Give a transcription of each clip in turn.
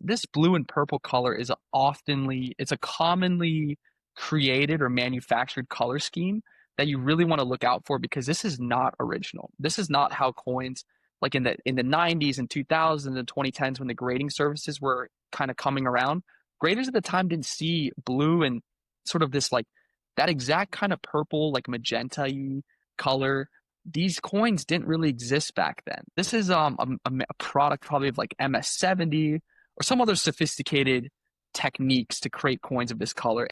this blue and purple color is it's a commonly created or manufactured color scheme that you really want to look out for because this is not original. This is not how coins like in the 90s and 2000s and 2010s when the grading services were kind of coming around. Graders at the time didn't see blue and sort of this like that exact kind of purple, like magenta-y color. These coins didn't really exist back then. This is a product probably of like MS-70 or some other sophisticated techniques to create coins of this color.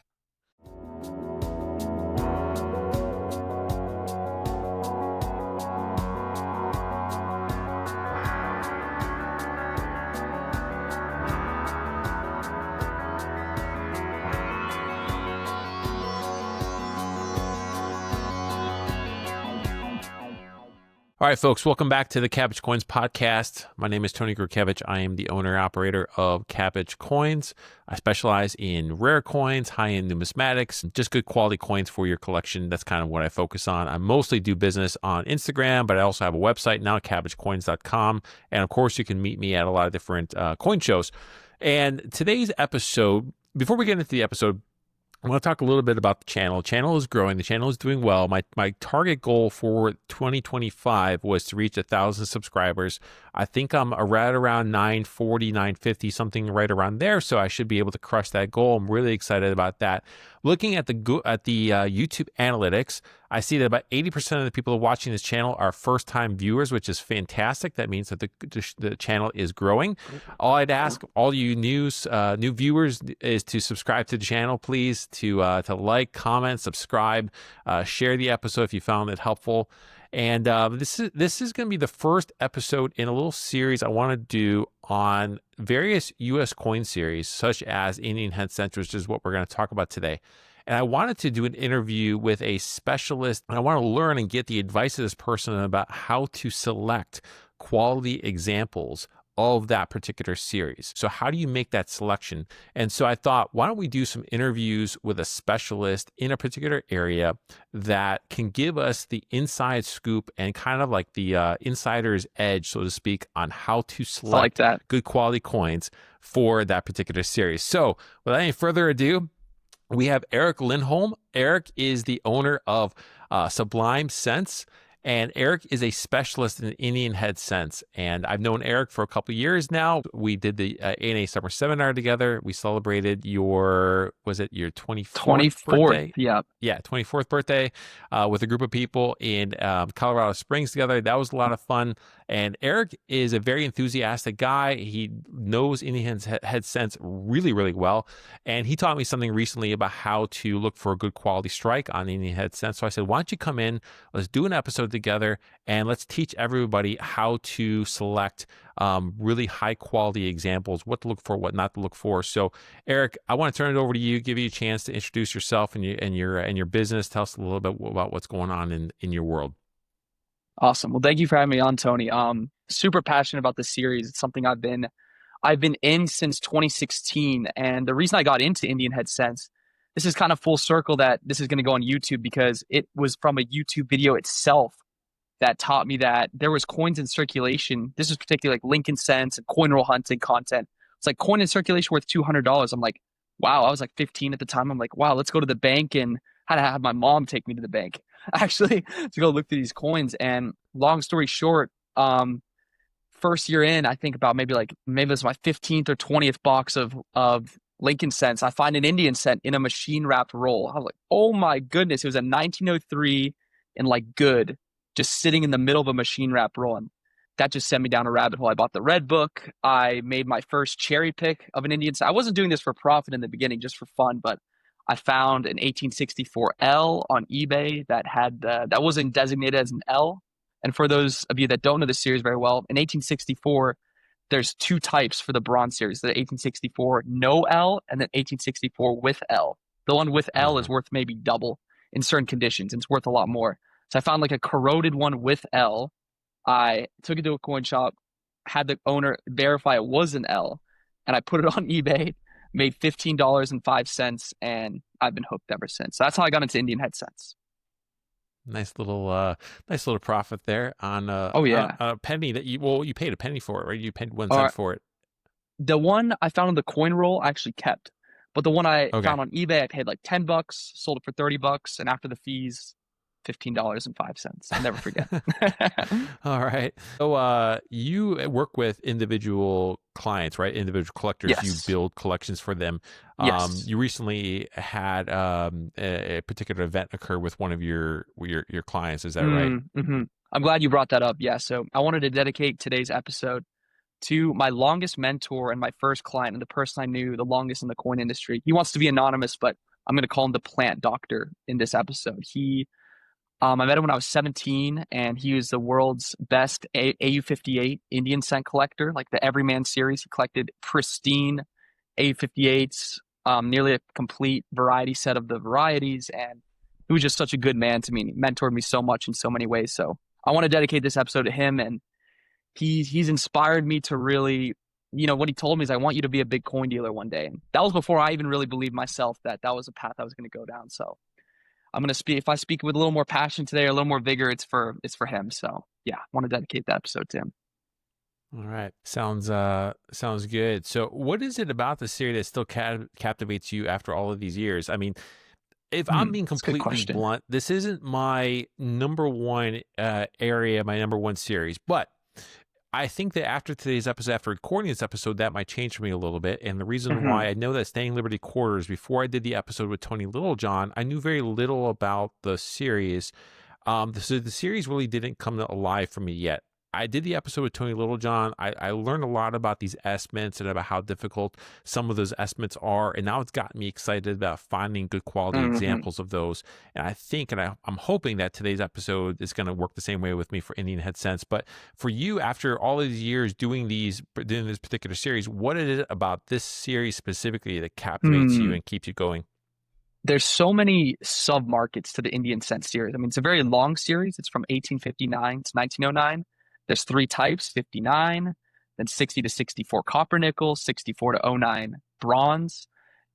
All right, folks, welcome back to the Cabbage Coins podcast. My name is Tony Gryckiewicz. I am the owner and operator of Cabbage Coins. I specialize in rare coins, high-end numismatics, just good quality coins for your collection. That's kind of what I focus on. I mostly do business on Instagram, but I also have a website now, cabbagecoins.com. And of course, you can meet me at a lot of different coin shows. And today's episode, before we get into the episode, I want to talk a little bit about the channel. The channel is growing. The channel is doing well. My target goal for 2025 was to reach 1,000 subscribers. I think I'm right around 940, 950, something right around there. So I should be able to crush that goal. I'm really excited about that. Looking at the YouTube analytics, I see that about 80% of the people watching this channel are first-time viewers, which is fantastic. That means that the channel is growing. All I'd ask all you new viewers is to subscribe to the channel, please, to like, comment, subscribe, share the episode if you found it helpful. And this is going to be the first episode in a little series I want to do on various U.S. coin series, such as Indian Head Cents, which is what we're going to talk about today. And I wanted to do an interview with a specialist, and I want to learn and get the advice of this person about how to select quality examples of that particular series. So how do you make that selection? And so I thought, why don't we do some interviews with a specialist in a particular area that can give us the inside scoop and kind of like the insider's edge, so to speak, on how to select good quality coins for that particular series. So without any further ado, we have Eric Lindholm. Eric is the owner of Sublime Cents. And Eric is a specialist in Indian Head Cents. And I've known Eric for a couple of years now. We did the ANA Summer Seminar together. We celebrated your 24th birthday? Yeah. Yeah, 24th birthday with a group of people in Colorado Springs together. That was a lot of fun. And Eric is a very enthusiastic guy. He knows Indian Head Cents really, really well. And he taught me something recently about how to look for a good quality strike on Indian Head Cents. So I said, why don't you come in, let's do an episode together, and let's teach everybody how to select really high quality examples, what to look for, what not to look for. So Eric, I want to turn it over to you, give you a chance to introduce yourself and your business. Tell us a little bit about what's going on in your world. Awesome. Well, thank you for having me on, Tony. Super passionate about this series. It's something I've been in since 2016. And the reason I got into Indian Head Cents, this is kind of full circle that this is going to go on YouTube because it was from a YouTube video itself that taught me that there was coins in circulation. This was particularly like Lincoln Cents and coin roll hunting content. It's like coin in circulation worth $200. I'm like, wow. I was like 15 at the time. I'm like, wow, let's go to the bank, and had to have my mom take me to the bank actually to go look through these coins. And long story short, first year in, I think about maybe it was my 15th or 20th box of Lincoln Cents. I find an Indian cent in a machine wrapped roll. I was like, oh my goodness. It was a 1903 and like good, just sitting in the middle of a machine wrapped roll. And that just sent me down a rabbit hole. I bought the red book. I made my first cherry pick of an Indian cent. I wasn't doing this for profit in the beginning, just for fun, but I found an 1864 L on eBay that wasn't designated as an L. And for those of you that don't know the series very well, in 1864, there's two types for the bronze series: the 1864 no L and then 1864 with L. The one with L is worth maybe double in certain conditions, and it's worth a lot more. So I found like a corroded one with L. I took it to a coin shop, had the owner verify it was an L, and I put it on eBay, made $15.05, and I've been hooked ever since. So that's how I got into Indian Head Cents. Nice little profit there on on a penny that you paid a penny for it, right? You paid 1 cent for it. The one I found on the coin roll I actually kept, but the one I Okay. found on eBay I paid like $10, sold it for $30, and after the fees, $15.05. I'll never forget. All right. So you work with individual clients, right? Individual collectors. You Yes. build collections for them. Yes. You recently had a particular event occur with one of your clients. Is that right? Mm-hmm. I'm glad you brought that up. Yeah, so I wanted to dedicate today's episode to my longest mentor and my first client, and the person I knew the longest in the coin industry. He wants to be anonymous, but I'm going to call him the plant doctor in this episode. I met him when I was 17, and he was the world's best AU58 Indian cent collector, like the Everyman series. He collected pristine AU58s, nearly a complete variety set of the varieties, and he was just such a good man to me. He mentored me so much in so many ways. So I want to dedicate this episode to him, and he's inspired me to really, what he told me is, I want you to be a big coin dealer one day. And that was before I even really believed myself that that was a path I was going to go down. So I'm going to speak, if I speak with a little more passion today or a little more vigor, it's for him. So yeah, I want to dedicate that episode to him. All right. Sounds good. So what is it about the series that still captivates you after all of these years? I mean, if I'm being That's a good completely question. blunt, this isn't my number one area, my number one series, but I think that after today's episode, after recording this episode, that might change for me a little bit. And the reason Hmm. why I know that Staying Liberty Quarters, before I did the episode with Tony Littlejohn, I knew very little about the series. So the series really didn't come alive for me yet. I did the episode with Tony Littlejohn. I learned a lot about these estimates and about how difficult some of those estimates are. And now it's gotten me excited about finding good quality Hmm. examples of those. And I think, and I'm hoping that today's episode is going to work the same way with me for Indian Head Sense. But for you, after all of these years doing this particular series, what is it about this series specifically that captivates you Hmm. and keeps you going? There's so many sub markets to the Indian cent series. I mean, it's a very long series. It's from 1859 to 1909. There's three types: 59, then 60 to 64 copper nickel, 64 to '09 bronze.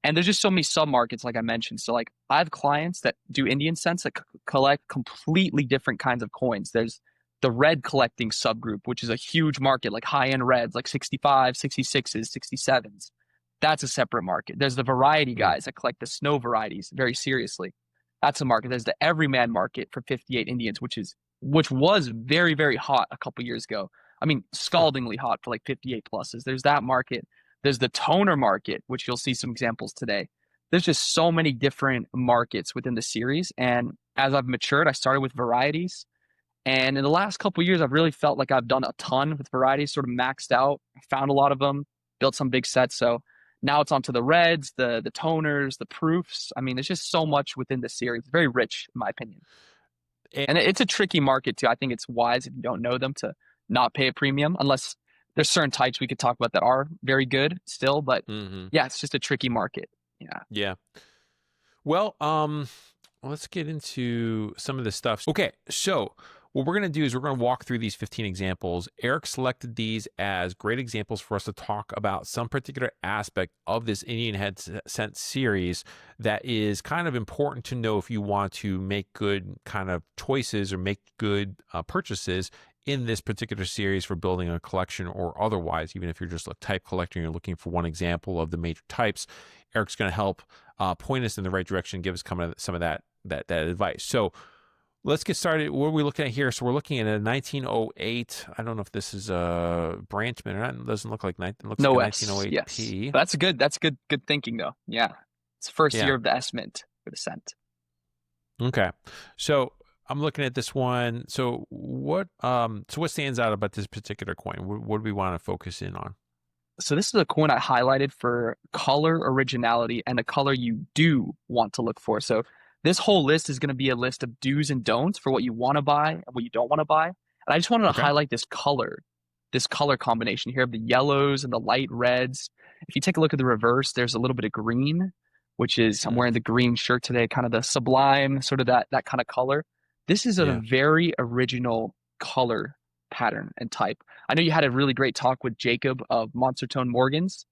And there's just so many sub markets, like I mentioned. So, like, I have clients that do Indian cents that collect completely different kinds of coins. There's the red collecting subgroup, which is a huge market, like high end reds, like 65, 66s, 67s. That's a separate market. There's the variety Mm, guys that collect the snow varieties very seriously. That's a market. There's the everyman market for 58 Indians, which was very, very hot a couple years ago. I mean, huh. scaldingly hot for like 58 pluses. There's that market. There's the toner market, which you'll see some examples today. There's just so many different markets within the series. And as I've matured, I started with varieties. And in the last couple years, I've really felt like I've done a ton with varieties, sort of maxed out. I found a lot of them, built some big sets. So now it's onto the reds, the toners, the proofs. I mean, there's just so much within the series. It's very rich, in my opinion. And it's a tricky market too. I think it's wise, if you don't know them, to not pay a premium unless there's certain types we could talk about that are very good still. But Mm-hmm. yeah, it's just a tricky market. Yeah. Yeah. Well, let's get into some of this stuff. Okay, so what we're going to do is we're going to walk through these 15 examples. Eric selected these as great examples for us to talk about some particular aspect of this Indian Head Sense series that is kind of important to know if you want to make good kind of choices or make good purchases in this particular series for building a collection or otherwise, even if you're just a type collector and you're looking for one example of the major types. Eric's going to help point us in the right direction, give us some of that advice. So let's get started. What are we looking at here? So we're looking at a 1908. I don't know if this is a Branchman or not. It doesn't look like it looks like a No S. 1908 Yes. P. That's good. That's good thinking though. Yeah. It's the first Yeah. year of the S Mint for the cent. Okay. So I'm looking at this one. So what stands out about this particular coin? What do we want to focus in on? So this is a coin I highlighted for color originality and a color you do want to look for. So this whole list is going to be a list of do's and don'ts for what you want to buy and what you don't want to buy. And I just wanted to Okay. highlight this color combination here of the yellows and the light reds. If you take a look at the reverse, there's a little bit of green, which is, I'm Mm, wearing the green shirt today, kind of the Sublime, sort of that kind of color. This is a yeah. very original color pattern and type. I know you had a really great talk with Jacob of Monster Tone Morgans.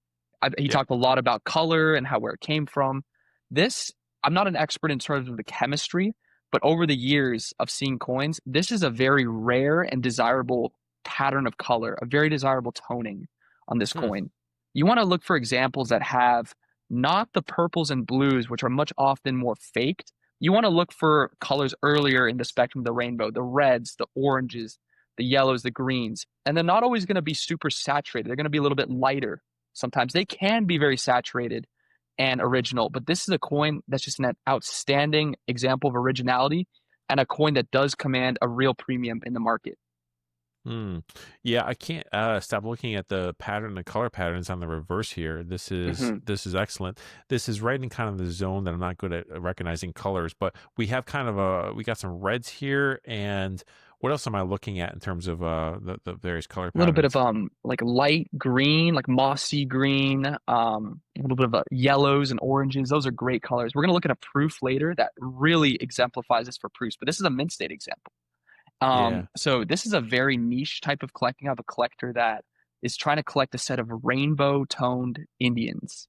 He Yep. talked a lot about color and where it came from. This, I'm not an expert in terms of the chemistry, but over the years of seeing coins, this is a very rare and desirable pattern of color, a very desirable toning on this Hmm. coin. you want to look for examples that have not the purples and blues, which are much often more faked. You want to look for colors earlier in the spectrum of the rainbow, the reds, the oranges, the yellows, the greens. And they're not always going to be super saturated. They're going to be a little bit lighter. Sometimes they can be very saturated and original, but this is a coin that's just an outstanding example of originality and a coin that does command a real premium in the market. Hmm. Yeah, I can't stop looking at the pattern, the color patterns on the reverse here. Hmm. This is excellent. This is right in kind of the zone that I'm not good at recognizing colors, but we have kind of we got some reds here, and what else am I looking at in terms of the various color A little bit of patterns? like light green, like mossy green, a little bit of yellows and oranges. Those are great colors. We're gonna look at a proof later that really exemplifies this for proofs, but this is a mint state example. Yeah. So this is a very niche type of collecting. I have a collector that is trying to collect a set of rainbow toned Indians.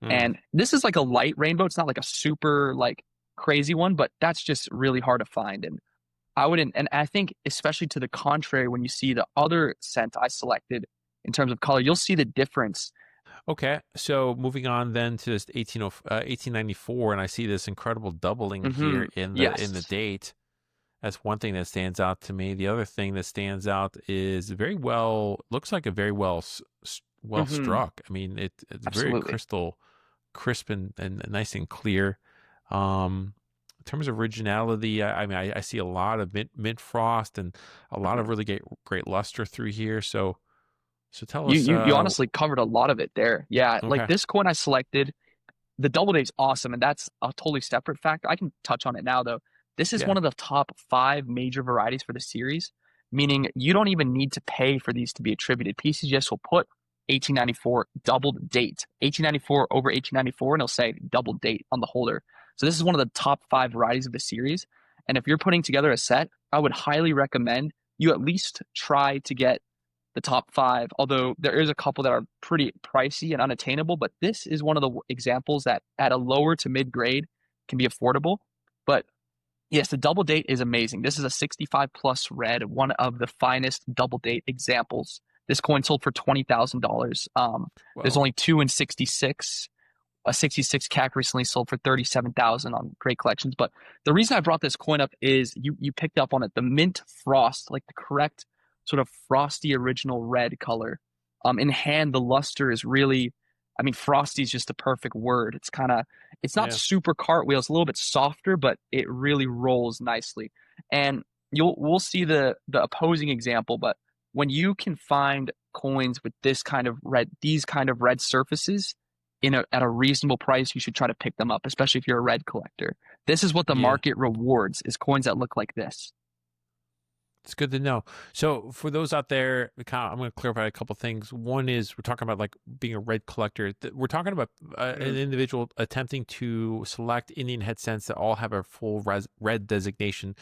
Hmm. And this is like a light rainbow. It's not like a super like crazy one, but that's just really hard to find. And I wouldn't, and I think especially to the contrary, when you see the other scent I selected in terms of color, you'll see the difference. Okay, so moving on then to this 1894, and I see this incredible doubling here in the Yes. date. That's one thing that stands out to me. The other thing that stands out is very well, looks like a very well Hmm. struck. I mean, it's very Absolutely. crystal crisp and nice and clear. In terms of originality, I mean, I see a lot of mint frost and a lot of Mhm. really great luster through here. So tell You, us, you you honestly covered a lot of it there. Yeah, like okay, this coin I selected, the double date's awesome, and that's a totally separate factor. I can touch on it now though. This is yeah, one of the top five major varieties for the series, meaning you don't even need to pay for these to be attributed. PCGS will put 1894 doubled date, 1894 over 1894, and it'll say double date on the holder. So this is one of the top five varieties of the series. And if you're putting together a set, I would highly recommend you at least try to get the top five, although there is a couple that are pretty pricey and unattainable, but this is one of the examples that at a lower to mid grade can be affordable. But yes, the double date is amazing. This is a 65 plus red, one of the finest double date examples. This coin sold for $20,000. There's well, only two in 66. A 66 CAC recently sold for 37,000 on great collections. But the reason I brought this coin up is you picked up on it. The mint frost, like the correct sort of frosty original red color. In hand, the luster is really, I mean, frosty is just a perfect word. It's not yeah. super cartwheel. It's a little bit softer, but it really rolls nicely. And we'll see the opposing example, but when you can find coins with these kind of red surfaces at a reasonable price, you should try to pick them up, especially if you're a red collector. This is what the Yeah. market rewards is coins that look like this. It's good to know. So for those out there, I'm going to clarify a couple things. One is we're talking about like being a red collector. We're talking about an Mm. individual attempting to select Indian head cents that all have a full red designation.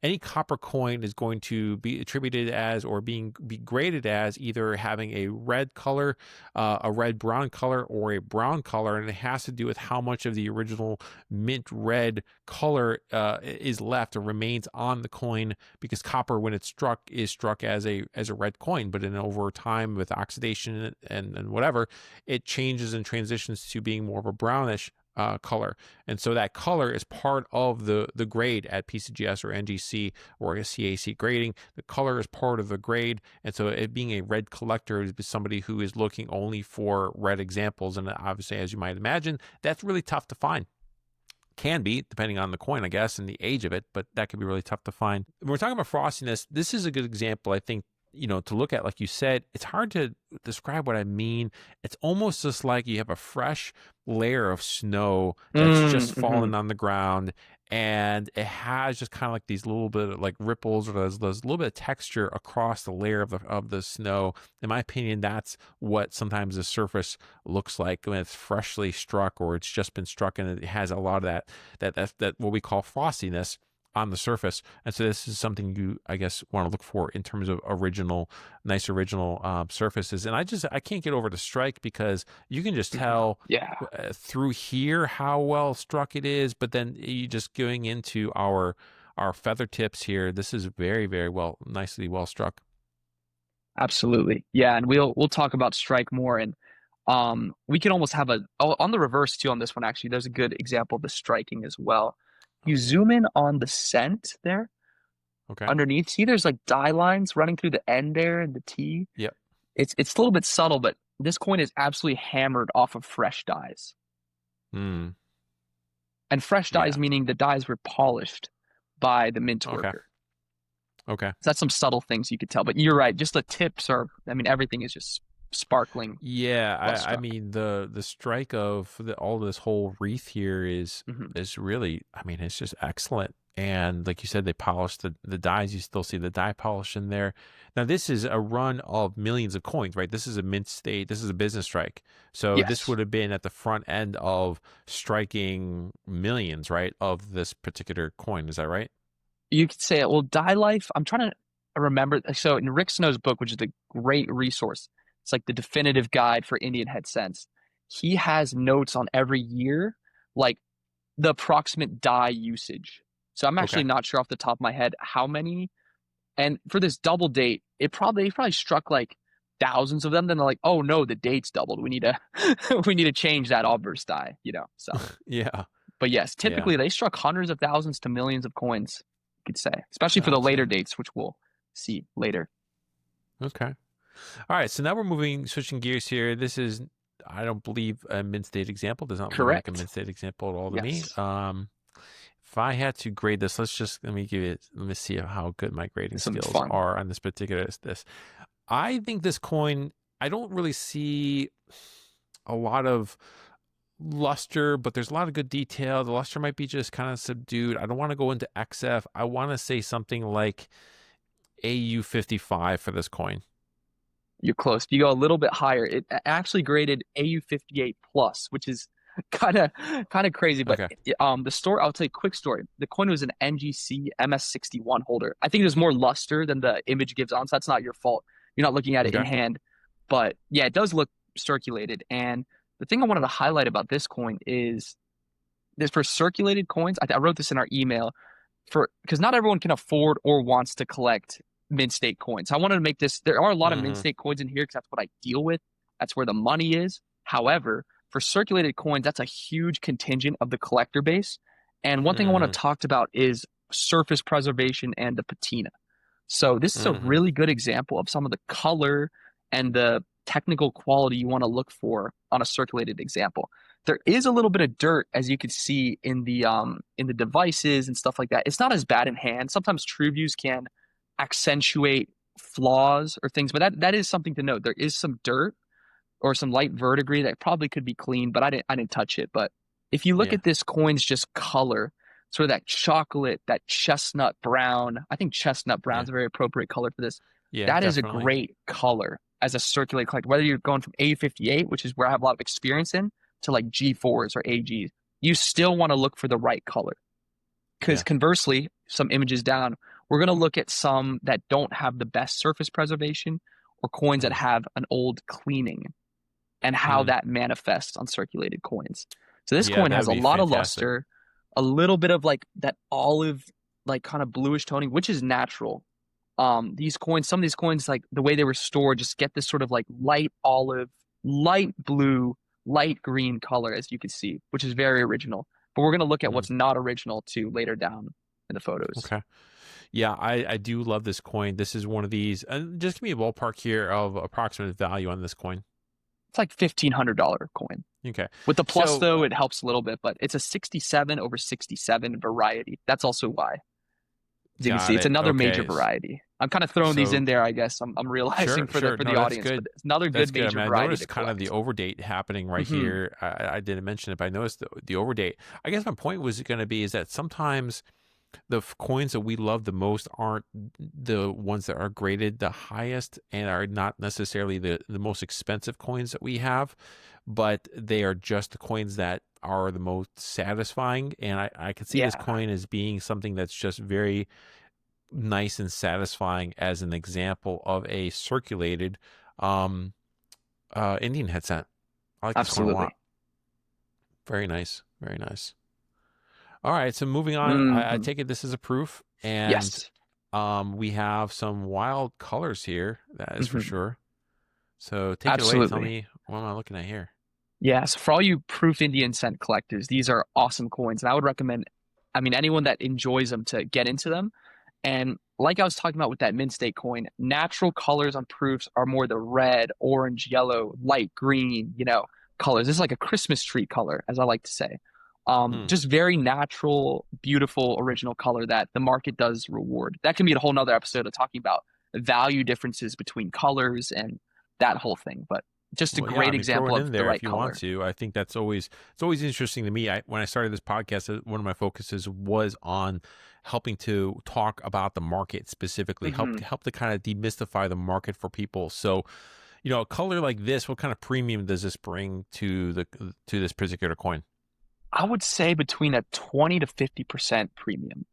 Any copper coin is going to be attributed as or be graded as either having a red color, a red brown color, or a brown color, and it has to do with how much of the original mint red color is left or remains on the coin, because copper, when it's struck, is struck as a red coin, but in over time with oxidation and whatever, it changes and transitions to being more of a brownish color. And so that color is part of the grade at PCGS or NGC or a CAC grading. The color is part of the grade. And so it being a red collector is somebody who is looking only for red examples. And obviously, as you might imagine, that's really tough to find. Can be, depending on the coin, I guess, and the age of it, but that can be really tough to find. When we're talking about frostiness, this is a good example, I think, to look at. Like you said, it's hard to describe what I mean. It's almost just like you have a fresh layer of snow that's just Hmm. fallen on the ground, and it has just kind of like these little bit of like ripples, or those little bit of texture across the layer of the snow. In my opinion, that's what sometimes the surface looks like when it's freshly struck or it's just been struck, and it has a lot of that what we call frostiness on the surface. And so this is something you, I guess, want to look for in terms of nice original surfaces. And I can't get over the strike, because you can just Hmm. tell Yeah, through here how well struck it is. But then you just going into our feather tips here, this is very, very nicely well struck. absolutely. Yeah, and we'll talk about strike more. And We can almost have on the reverse too on this one, actually, there's a good example of the striking as well. You Okay. zoom in on the scent there Okay. underneath. See, there's like dye lines running through the end there and the T. Yep. It's a little bit subtle, but this coin is absolutely hammered off of fresh dyes. Hmm. And fresh dyes Yeah. meaning the dyes were polished by the mint Okay. worker. Okay. So that's some subtle things you could tell. But you're right, just the tips are, I mean, everything is just sparkling, Yeah, well I struck. mean the strike of all this whole wreath here Hmm. is really, I mean, it's just excellent. And like you said, they polished the dies. You still see the die polish in there. Now this is a run of millions of coins, right? This is a mint state. This is a business strike. So this Yes. would have been at the front end of striking millions, right, of this particular coin. Is that right? You could say, well, dye life, I'm trying to remember. So in Rick Snow's book, which is a great resource, it's like the definitive guide for Indian head cents. He has notes on every year, like the approximate dye usage. So I'm actually Okay. not sure off the top of my head how many. And for this double date, they probably struck like thousands of them. Then they're like, oh no, the date's doubled. We need to we need to change that obverse dye, So, Yeah. but yes, Yeah. typically they struck hundreds of thousands to millions of coins, you could say, especially for the later Gotcha. dates, which we'll see later. Okay. All right, so now we're switching gears here. This is, I don't believe, a mint state example. Does not look like a mint Correct. state example at all to me. Yes. If I had to grade this, let me see how good my grading Some skills fun. are on this particular this. I think this coin, I don't really see a lot of luster, but there's a lot of good detail. The luster might be just kind of subdued. I don't want to go into XF. I want to say something like AU55 for this coin. You're close. If you go a little bit higher, it actually graded AU 58 plus, which is kind of crazy. But Okay. the story, I'll tell you a quick story. The coin was an NGC MS61 holder. I think there's more luster than the image gives on, so that's not your fault. You're not looking at it in Okay. hand. But yeah, it does look circulated. And the thing I wanted to highlight about this coin is this for circulated coins. I wrote this in our email for because not everyone can afford or wants to collect mint state coins. I wanted to make this. There are a lot of mint Hmm. state coins in here because that's what I deal with. That's where the money is. However, for circulated coins, that's a huge contingent of the collector base. And one thing I want Hmm. to talk about is surface preservation and the patina. So this is a Hmm. really good example of some of the color and the technical quality you want to look for on a circulated example. There is a little bit of dirt, as you can see in the devices and stuff like that. It's not as bad in hand. Sometimes true views can accentuate flaws or things, but that is something to note. There is some dirt or some light verdigris that probably could be cleaned, but I didn't touch it. But if you look Yeah. at this coin's just color, sort of that chocolate, that chestnut brown. I think chestnut brown Yeah. is a very appropriate color for this. Yeah, That is a definitely. great color as a circulated collector. Whether you're going from A58, which is where I have a lot of experience in, to like G4s or AGs, you still want to look for the right color. Because Yeah. conversely, some images down, we're going to look at some that don't have the best surface preservation or coins that Mm. have an old cleaning and how Mm. that manifests on circulated coins. So this Yeah, coin that has would a be lot of fantastic. luster, a little bit of like that olive, like kind of bluish toning, which is natural. These coins, some of these coins, like the way they were stored, just get this sort of like light olive, light blue, light green color, as you can see, which is very original. But we're going to look at Mm. what's not original too later down in the photos. Okay. Yeah, I do love this coin. This is one of these. Just give me a ballpark here of approximate value on this coin. It's like $1,500 coin. Okay. With the plus, So, though, it helps a little bit, but it's a 67 over 67 variety. That's also why. As you can see, got it's it. another major Okay. variety. I'm kind of throwing these in So, there, I guess. I'm realizing sure, for the sure. for No, the that's audience, but good. it's another That's good good. I major mean, I variety to noticed kind of the collect. overdate happening right Hmm. here. I didn't mention it, but I noticed the overdate. I guess my point was going to be is that sometimes the coins that we love the most aren't the ones that are graded the highest and are not necessarily the most expensive coins that we have, but they are just the coins that are the most satisfying. And I can see this Yeah, coin as being something that's just very nice and satisfying as an example of a circulated um, Indian headset. I like this coin a lot. absolutely. Very nice. Very nice. All right, so moving on, I Hmm. take it this is a proof, and Yes. we have some wild colors here. That is for Hmm. sure. So take it away. Tell Absolutely. me What am I looking at here? Yeah, so for all you proof Indian cent collectors, these are awesome coins, and I would recommend, I mean, anyone that enjoys them to get into them. And like I was talking about with that mint state coin, natural colors on proofs are more the red, orange, yellow, light green, colors. This is like a Christmas tree color, as I like to say. Hmm. Just very natural, beautiful, original color that the market does reward. That can be a whole nother episode of talking about value differences between colors and that whole thing. But just a Well, yeah, I great mean, throw example it of in the there if right you want color. to. I think it's always interesting to me. When I started this podcast, one of my focuses was on helping to talk about the market specifically, Hmm. help to kind of demystify the market for people. So, a color like this, what kind of premium does this bring to this particular coin? I would say between a 20 to 50% premium.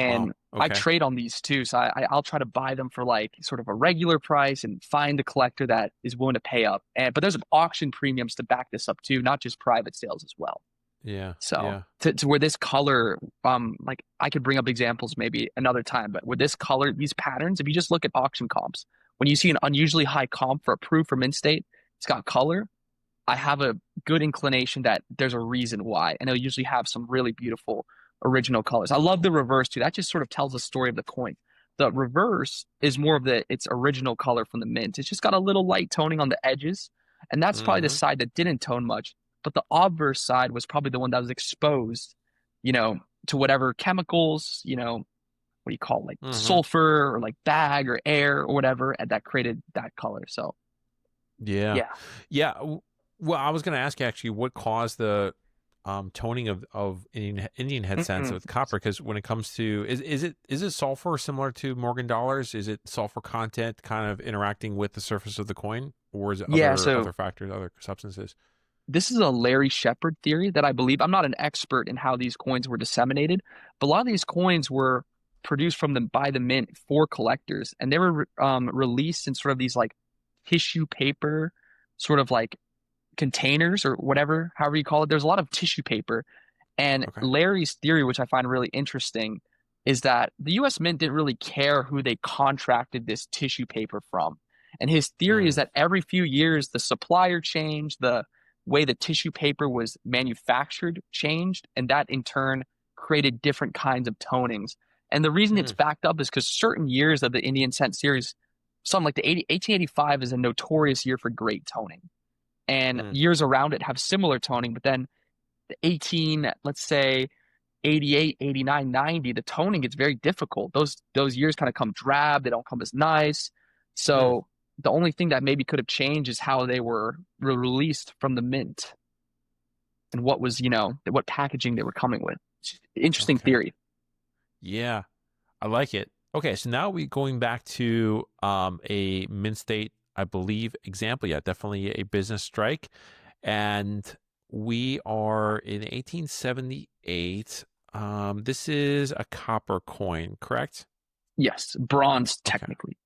Wow. And I Okay. trade on these too. So I'll try to buy them for like sort of a regular price and find a collector that is willing to pay up. But there's auction premiums to back this up too, not just private sales as well. Yeah. So Yeah. to where this color, like I could bring up examples maybe another time, but with this color, these patterns, if you just look at auction comps, when you see an unusually high comp for a proof from in-state, it's got color. I have a good inclination that there's a reason why, and it'll usually have some really beautiful original colors. I love the reverse too. That just sort of tells the story of the coin. The reverse is more of its original color from the mint. It's just got a little light toning on the edges, and that's probably the Mm-hmm. side that didn't tone much. But the obverse side was probably the one that was exposed, you know, to whatever chemicals, what do you call it, like Mm-hmm. sulfur or like bag or air or whatever, and that created that color. So Yeah. yeah. Yeah. Well, I was going to ask you actually what caused the toning of Indian head cents Mm-mm. with copper, because when it comes to is it sulfur similar to Morgan dollars? Is it sulfur content kind of interacting with the surface of the coin, or is it Yeah, other so factors, other substances? this is a Larry Shepard theory that I believe. I'm not an expert in how these coins were disseminated, but a lot of these coins were produced from them by the mint for collectors, and they were released in sort of these like tissue paper, sort of like containers or whatever, however you call it. There's a lot of tissue paper, and Okay. Larry's theory, which I find really interesting, is that the U.S. Mint didn't really care who they contracted this tissue paper from. And his theory is Mm, that every few years, the supplier changed, the way the tissue paper was manufactured changed, and that in turn created different kinds of tonings. And the reason it's mm, backed up is because certain years of the Indian Cent series, something like the 1885 is a notorious year for great toning. And mm. years around it have similar toning, but then the 18, let's say 88, 89, 90, the toning gets very difficult. Those years kind of come drab, they don't come as nice. Mm. So the only thing that maybe could have changed is how they were released from the mint and what was, what packaging they were coming with. Interesting Okay. theory. Yeah, I like it. Okay, so now we going back to a mint state, I believe, example. Yeah, definitely a business strike. And we are in 1878. This is a copper coin, correct? Yes, bronze Okay. technically,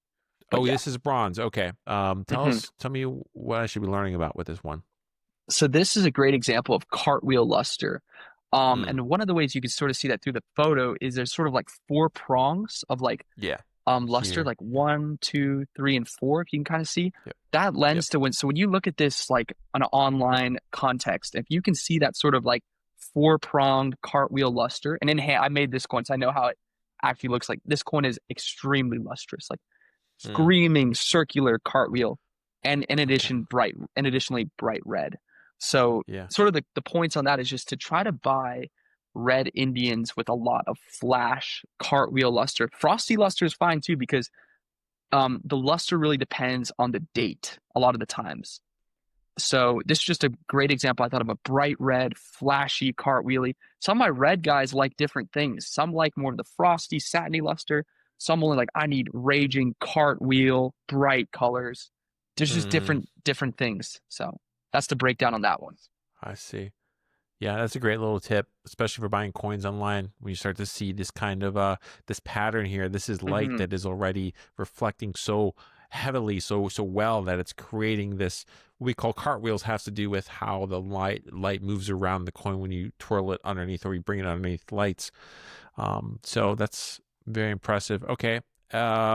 but Oh, yeah. this is bronze. Okay. Mhm. Tell me what I should be learning about with this one. So this is a great example of cartwheel luster. Mm, And one of the ways you can sort of see that through the photo is there's sort of like four prongs of like yeah. luster, Here. like one, two, three, and four, if you can kind of see. Yep. That Yep. lends to when you look at this like an online context, if you can see that sort of like four-pronged cartwheel luster, and in hand, I made this coin, so I know how it actually looks like. This coin is extremely lustrous, like Mm, screaming circular cartwheel, and okay. additionally bright red. So Yeah. sort of the points on that is just to try to buy red Indians with a lot of flash cartwheel luster. Frosty luster is fine too because the luster really depends on the date a lot of the times. So this is just a great example. I thought of a bright red, flashy cartwheely. Some of my red guys like different things. Some like more of the frosty, satiny luster. Some only like I need raging cartwheel, bright colors. There's just Hmm. different things. So that's the breakdown on that one. I see. Yeah, that's a great little tip, especially for buying coins online. When you start to see this kind of this pattern here, this is light Hmm. that is already reflecting so heavily, so well that it's creating this what we call cartwheels. Has to do with how the light moves around the coin when you twirl it underneath or you bring it underneath lights. So that's very impressive. Okay,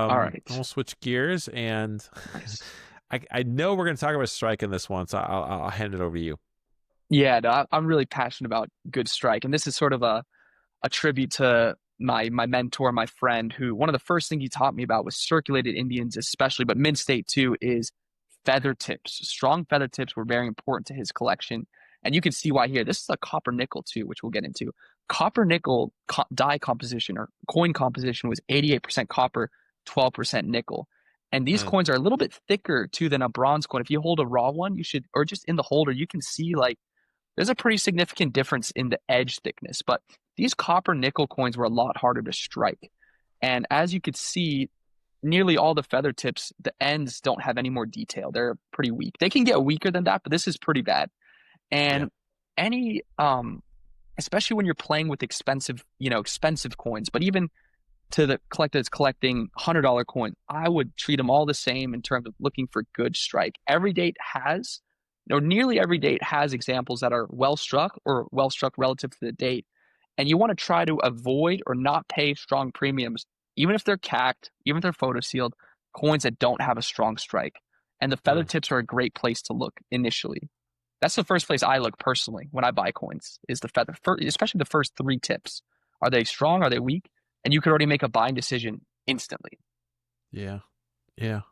All right. we'll switch gears and Nice. I know we're going to talk about strike in this one, so I'll hand it over to you. Yeah, no, I'm really passionate about good strike, and this is sort of a tribute to my mentor, my friend, who one of the first things he taught me about was circulated Indians, especially, but mid state too, is feather tips. Strong feather tips were very important to his collection, and you can see why here. This is a copper nickel too, which we'll get into. Copper nickel die composition or coin composition was 88% copper, 12% nickel. And these Mm, coins are a little bit thicker too than a bronze coin. If you hold a raw one, you should, or just in the holder, you can see like there's a pretty significant difference in the edge thickness. But these copper nickel coins were a lot harder to strike. And as you could see, nearly all the feather tips, the ends don't have any more detail. They're pretty weak. They can get weaker than that, but this is pretty bad. yeah. And any especially when you're playing with expensive coins, but even to the collector that's collecting $100 coins, I would treat them all the same in terms of looking for good strike. Every date has, or nearly every date has examples that are well struck or well struck relative to the date. And you want to try to avoid or not pay strong premiums, even if they're cacked, even if they're photo sealed, coins that don't have a strong strike. And the feather Mm, tips are a great place to look initially. That's the first place I look personally when I buy coins is the feather, especially the first three tips. Are they strong? Are they weak? And you could already make a buying decision instantly. yeah. Yeah.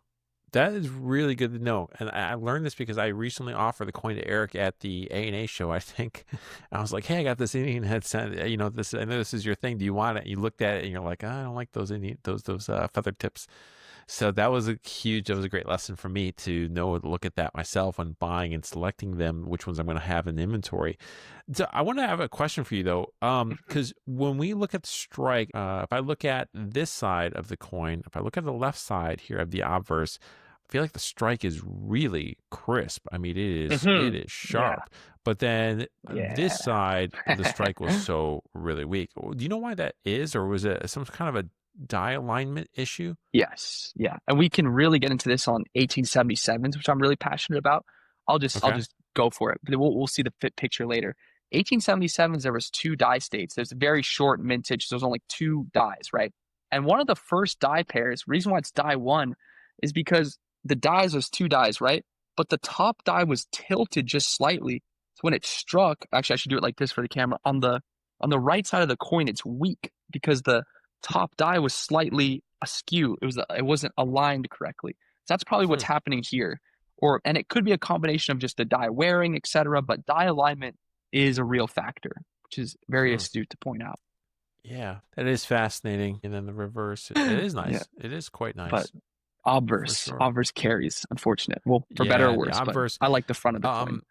That is really good to know. And I learned this because I recently offered the coin to Eric at the A&A show, I think. I was like, hey, I got this Indian headset. This, I know this is your thing. Do you want it? You looked at it and you're like, I don't like those feather tips. So that was a great lesson for me to know to look at that myself when buying and selecting them, which ones I'm going to have in inventory. So I want to have a question for you though, because when we look at the strike, if I look at this side of the coin, if I look at the left side here of the obverse, I feel like the strike is really crisp. I mean, it is Yeah. sharp. But then this Yeah. side, the strike was so really weak. Do you know why that is, or was it some kind of a die alignment issue? Yes. Yeah. And we can really get into this on 1877s, which I'm really passionate about. I'll Okay. just go for it. But we'll see the fit picture later. 1877s, there was two die states. There's a very short mintage. There's only two dies, right? And one of the first die pairs, reason why it's die one, is because the dies was two dies, right? But the top die was tilted just slightly. So when it struck, actually I should do it like this for the camera. On the right side of the coin, it's weak because the top die was slightly askew. It wasn't aligned correctly. So that's probably Hmm. what's happening here. And it could be a combination of just the die wearing, etc. But die alignment is a real factor, which is very Hmm. astute to point out. Yeah, that is fascinating. And then the reverse, it is Yeah, nice. It is quite but nice for obverse, sure. obverse carries, unfortunate. Well, for better or Yeah, the worse, but obverse. I like the front of the coin. Um,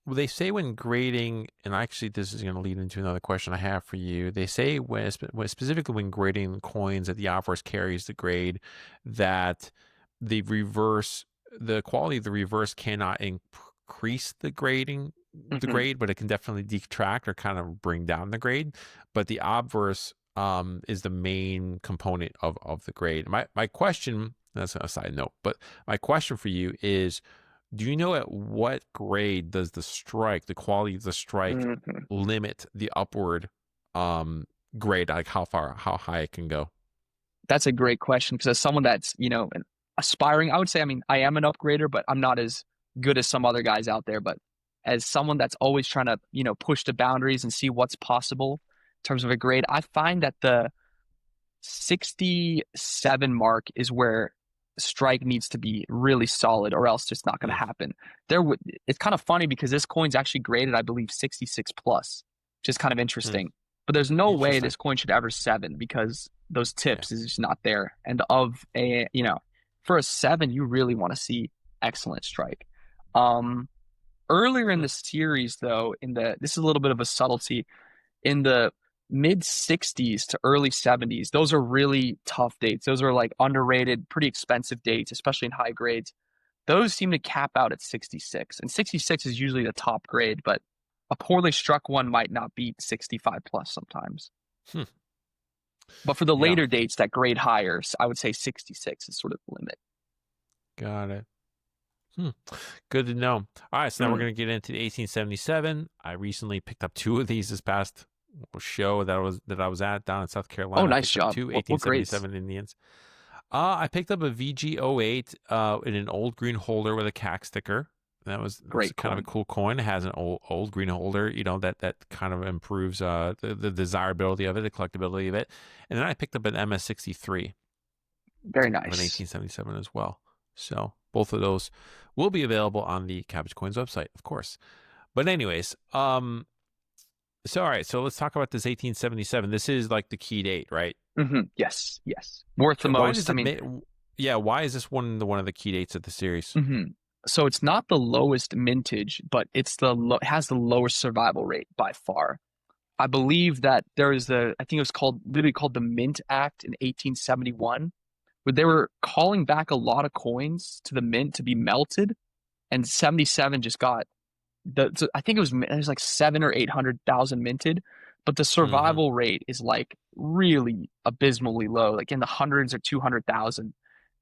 well, they say when grading, and actually this is going to lead into another question I have for you. They say specifically when grading coins that the obverse carries the grade, that the reverse, the quality of the reverse cannot increase the Hmm. grade, but it can definitely detract or kind of bring down the grade. But the obverse is the main component of the grade. My question, that's a side note, but my question for you is, do you know at what grade does the quality of the strike Hmm. limit the upward grade, like how high it can go? That's a great question because as someone that's, an aspiring, I would say, I mean, I am an upgrader, but I'm not as good as some other guys out there. But as someone that's always trying to, push the boundaries and see what's possible in terms of a grade, I find that the 67 mark is where strike needs to be really solid or else it's not going to Mm, happen. It's kind of funny because this coin's actually graded, I believe, 66 plus, which is kind of mm, interesting. But there's no way interesting. this coin should ever seven because those Yeah. tips is just not there. And for a seven, you really want to see excellent strike. Um, Earlier in Mm, the series, though, this is a little bit of a subtlety in the mid 60s to early 70s. Those are really tough dates. Those are like underrated, pretty expensive dates, especially in high grades. Those seem to cap out at 66. And 66 is usually the top grade, but a poorly struck one might not beat 65 plus sometimes. hmm. But for the Yeah. later dates that grade higher, I would say 66 is sort of the limit. Got it. Hmm. Good to know. All right, so now we're Mm. going to get into the 1877. I recently picked up two of these this past show that I was at down in South Oh, Carolina. I nice picked up job. two What grades? 1877 Indians. I picked up a VG08 in an old green holder with a CAC sticker. That's Great kind of a coin. cool coin. It has an old green holder, that kind of improves the desirability of it, the collectability of it. And then I picked up an MS63 Very of an nice. 1877 as well. So both of those will be available on the Cabbage Coins website, of course. But anyways, so all right, so let's talk about this 1877. This is like the key date, right? Yes, yes. Worth the Why does most. I it mean, make? Yeah, why is this one of the key dates of the series? so it's not the lowest mintage, but it's it has the lowest survival rate by far. I believe that there is I think it was literally called the Mint Act in 1871, where they were calling back a lot of coins to the mint to be melted, and 77 just got I think it was like 700,000 or 800,000 minted, but the Mm-hmm. survival rate is like really abysmally low, like in the hundreds or 200,000.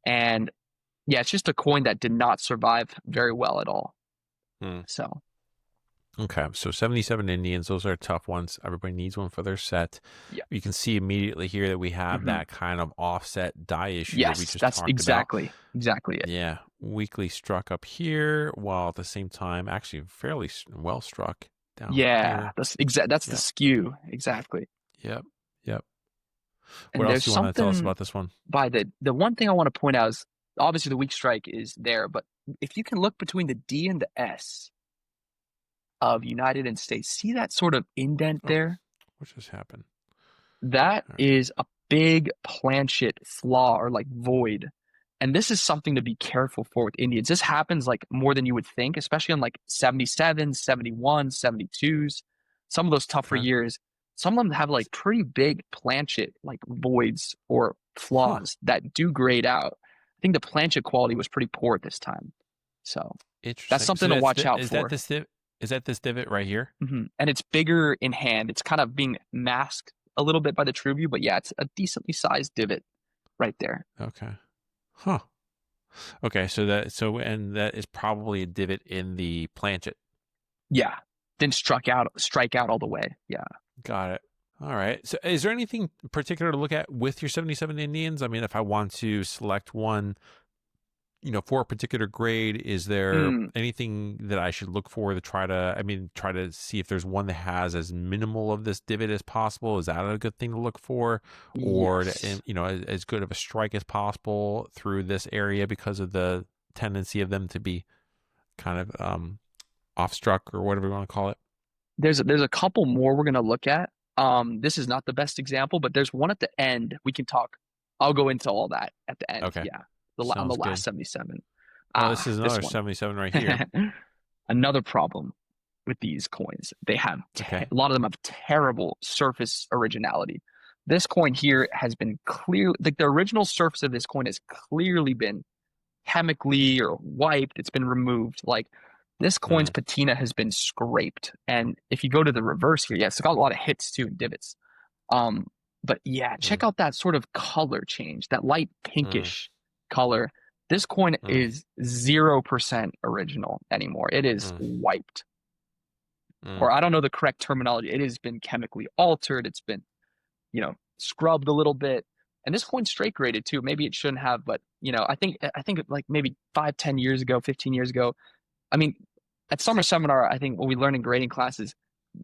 And yeah, it's just a coin that did not survive very well at all. Hmm. So Okay, so 77 Indians, those are tough ones. Everybody needs one for their set. yeah. You can see immediately here that we have hmm that kind of offset die issue that we Yes, just that's talked about. exactly it. Yeah, weakly struck up here, while at the same time, actually fairly well struck down Yeah, here. that's the Yep, skew exactly. yep, yep. What And else there's do you want to tell us something about this one? by the one thing I want to point out is obviously the weak strike is there, but if you can look between the D and the S of United and States, see that sort of indent Oh, there? what just happened? That All right. is a big planchet flaw or like void. And this is something to be careful for with Indians. This happens like more than you would think, especially on like 77, 71, 72s, some of those tougher Okay. years. Some of them have like pretty big planchet like voids or Huh. flaws that do grade out. I think the planchet quality was pretty poor at this time. So that's Interesting. So something to watch out for. is that this divot right here? And it's bigger in hand. It's kind of being masked a little bit by the true view, but yeah, it's a decently sized divot right there. Okay. Huh. Okay, and that is probably a divot in the planchet. Yeah. Didn't strike out all the way. Yeah. Got it. All right. So is there anything particular to look at with your 77 Indians? I mean, if I want to select one, for a particular grade, is there Mm, anything that I should look for to try to see if there's one that has as minimal of this divot as possible? Is that a good thing to look for? Or, yes. as good of a strike as possible through this area because of the tendency of them to be kind of off struck or whatever you want to call it? There's a couple more we're gonna look at. This is not the best example, but there's one at the end. We can talk. I'll go into all that at the end. Okay. Yeah. On the Sounds last good. 77. Oh, this is This another one. 77 right here. Another problem with these coins. They have Okay. a lot of them have terrible surface originality. This coin here has been clear, like the original surface of this coin has clearly been chemically or wiped. It's been removed. Like this coin's Mm, patina has been scraped. And if you go to the reverse here, yeah, it's got a lot of hits too and divots. Um, but yeah, mm, check out that sort of color change, that light mm, pinkish color. This coin mm, is 0% original anymore. It is mm, wiped. mm, Or I don't know the correct terminology. It has been chemically altered. It's been, scrubbed a little bit. And this coin's straight graded too. Maybe it shouldn't have, but I think like maybe 5, 10 years ago, 15 years ago. I mean, at summer seminar, I think when we learn in grading classes,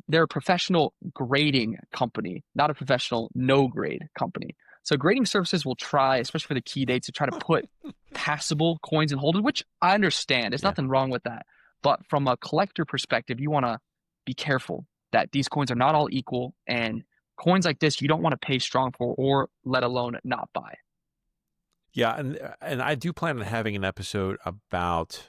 they're a professional grading company, not a professional no grade company. So grading services will try, especially for the key dates, to try to put passable coins in holders, which I understand. There's yeah. nothing wrong with that. But from a collector perspective, you want to be careful that these coins are not all equal. And coins like this, you don't want to pay strong for or let alone not buy. Yeah, and I do plan on having an episode about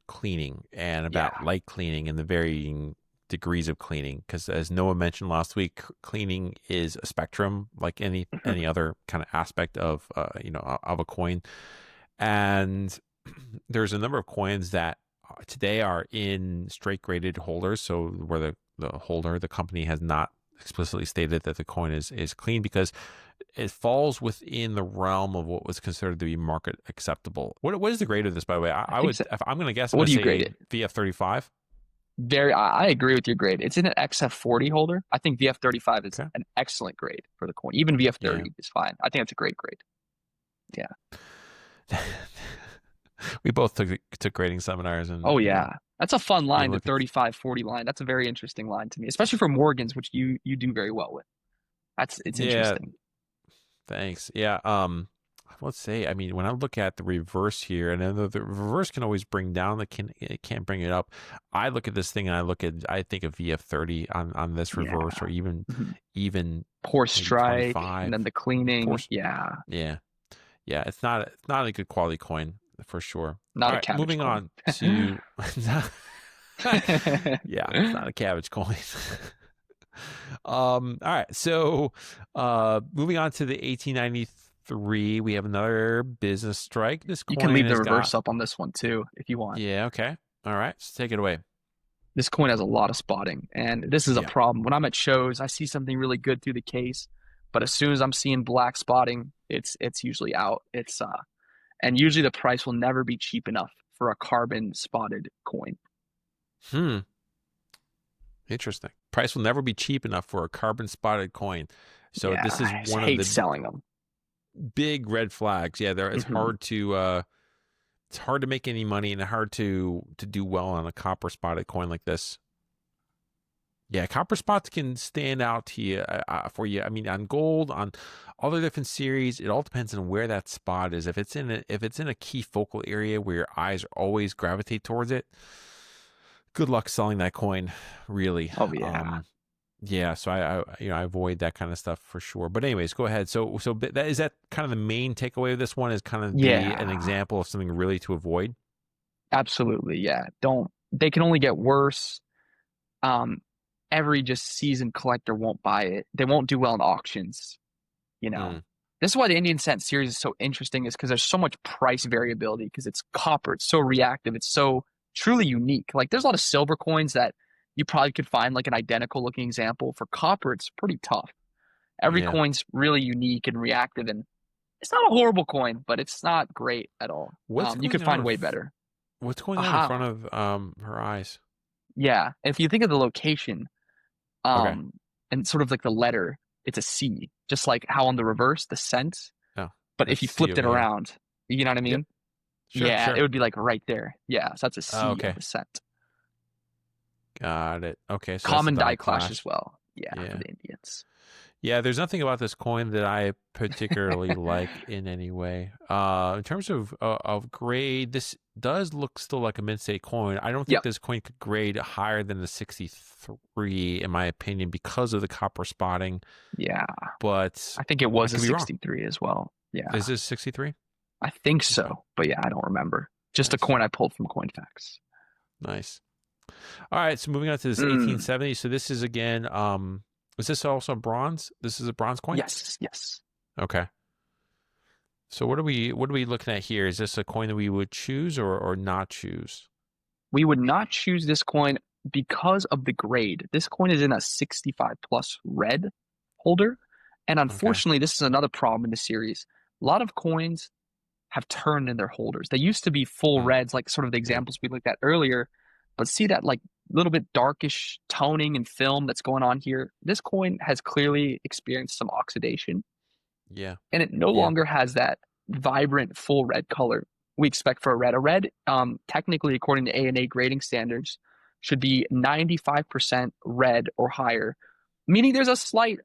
cleaning and about Yeah. light cleaning and the varying degrees of cleaning, because as Noah mentioned last week, cleaning is a spectrum like any other kind of aspect of of a coin. And there's a number of coins that today are in straight graded holders, so where the company has not explicitly stated that the coin is clean, because it falls within the realm of what was considered to be market acceptable. What is the grade of this, by the way? I I think would, so. if I'm going to guess, I'm What going do to you grade say it? VF35. I agree with your grade. It's in an XF40 holder. I think VF35 is Okay. an excellent grade for the coin. Even Yeah. VF30 is fine. I think it's a great grade. Yeah. We both took grading seminars, and Oh yeah. That's a fun we line, the looked at 35-40 line. That's a very interesting line to me, especially for Morgans, which you do very well with. It's yeah. interesting. Thanks. Yeah. Let's say, I mean, when I look at the reverse here, and then the reverse can always bring down it can't bring it up. I look at this thing and I think of VF30 on this reverse, Yeah. or even Mhm. even Poor maybe strike, and 25. then the Poor, cleaning. Yeah. yeah, yeah. It's not a good quality coin for sure. Not All a right, cabbage moving coin. on to yeah, it's not a cabbage coin. All right, so moving on to the 1893, we have another business strike. This You can coin leave the has got, reverse up on this one too, if you want. yeah, okay. All right, so take it away. This coin has a lot of spotting, and this is a Yeah. problem. When I'm at shows, I see something really good through the case, but as soon as I'm seeing black spotting, it's usually out. And usually the price will never be cheap enough for a carbon spotted coin. Hmm. Interesting. Price will never be cheap enough for a carbon spotted coin. So Yeah, this is I just one of hate the selling them. big red flags. Yeah, Hmm. it's hard to make any money and hard to do well on a copper spotted coin like this. Yeah, copper spots can stand out to you for you. I mean, on gold, on all the different series, it all depends on where that spot is. If it's in a key focal area where your eyes always gravitate towards it, good luck selling that coin. Really. Oh yeah. Yeah. So I avoid that kind of stuff for sure. But anyways, go ahead. So is that kind of the main takeaway of this one, is kind of be an Yeah, example of something really to avoid. absolutely. Yeah. They can only get worse. Um, every just seasoned collector won't buy it. They won't do well in auctions, you know. Mm, This is why the Indian Cent series is so interesting, is because there's so much price variability, because it's copper, it's so reactive, it's so truly unique. Like there's a lot of silver coins that you probably could find like an identical looking example. For copper, it's pretty tough. Every yeah. coin's really unique and reactive, and it's not a horrible coin, but it's not great at all. What's You could going on find way better. What's going on in Aha. front of her eyes? Yeah. If you think of the location, Okay. um, and sort of like the letter, it's a C, just like how on the reverse, the cent. Oh, But if that's you C flipped it over here. around, you know what I Yep. mean? Sure. Yeah, it Sure. would be like right there. Yeah, so that's a Oh, C of okay. the cent. Got it. Okay. So that's a Common die die clash as clash. well. Yeah, for Yeah. the Indians. Yeah. There's nothing about this coin that I particularly like in any way. In terms of grade, this does look still like a mid-state coin. I don't think Yep. this coin could grade higher than the 63, in my opinion, because of the copper spotting. Yeah. But I think it I was a could be wrong. 63 as well. Yeah. Is this 63? I think Okay. so. But yeah, I don't remember. Just a Nice. coin I pulled from CoinFacts. Nice. All right, so moving on to this Mm. 1870. So this is again, is this also bronze? This is a bronze coin? Yes, yes. Okay. So what are we looking at here? Is this a coin that we would choose or not choose? We would not choose this coin because of the grade. This coin is in a 65 plus red holder. And Okay. unfortunately, this is another problem in the series. A lot of coins have turned in their holders. They used to be full Mm, reds, like sort of the yep. examples we looked at earlier, but see that like little bit darkish toning and film that's going on here. This coin has clearly experienced some oxidation, Yeah. and it no Yeah. longer has that vibrant full red color we expect for a red. A red, technically according to ANA grading standards, should be 95% red or higher, meaning there's a slight